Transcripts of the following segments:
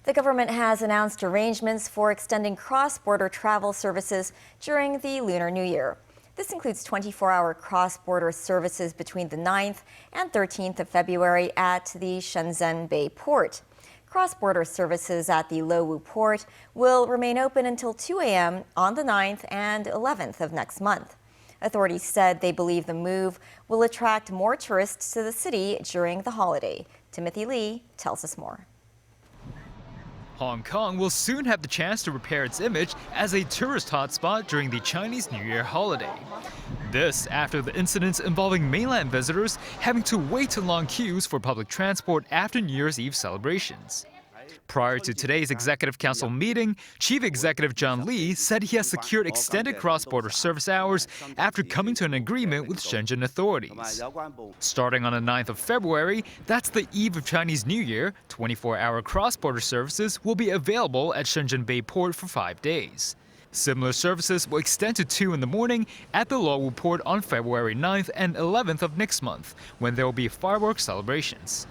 The government has announced arrangements for extending cross-border travel services during the Lunar New Year. This includes 24-hour cross-border services between the 9th and 13th of February at the Shenzhen Bay port. Cross-border services at the Luwu port will remain open until 2 a.m. on the 9th and 11th of next month. Authorities said they believe the move will attract more tourists to the city during the holiday. Timothy Lee tells us more. Hong Kong will soon have the chance to repair its image as a tourist hotspot during the Chinese New Year holiday. This after the incidents involving mainland visitors having to wait in long queues for public transport after New Year's Eve celebrations. Prior to today's Executive Council meeting, Chief Executive John Lee said he has secured extended cross-border service hours after coming to an agreement with Shenzhen authorities. Starting on the 9th of February, that's the eve of Chinese New Year, 24-hour cross-border services will be available at Shenzhen Bay Port for 5 days. Similar services will extend to 2 in the morning at the Luwu port on February 9th and 11th of next month, when there will be fireworks celebrations.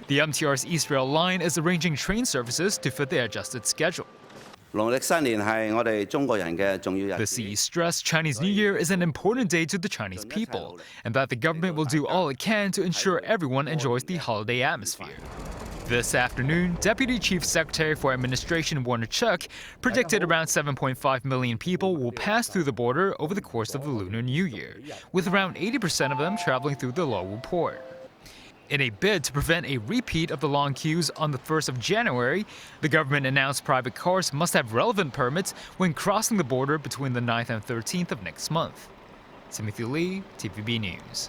The MTR's East Rail line is arranging train services to fit the adjusted schedule. The CE stressed Chinese New Year is an important day to the Chinese people, and that the government will do all it can to ensure everyone enjoys the holiday atmosphere. This afternoon, Deputy Chief Secretary for Administration Warner Chuk predicted around 7.5 million people will pass through the border over the course of the Lunar New Year, with around 80% of them traveling through the Luwu port. In a bid to prevent a repeat of the long queues on the 1st of January, the government announced private cars must have relevant permits when crossing the border between the 9th and 13th of next month. Timothy Lee, TVB News.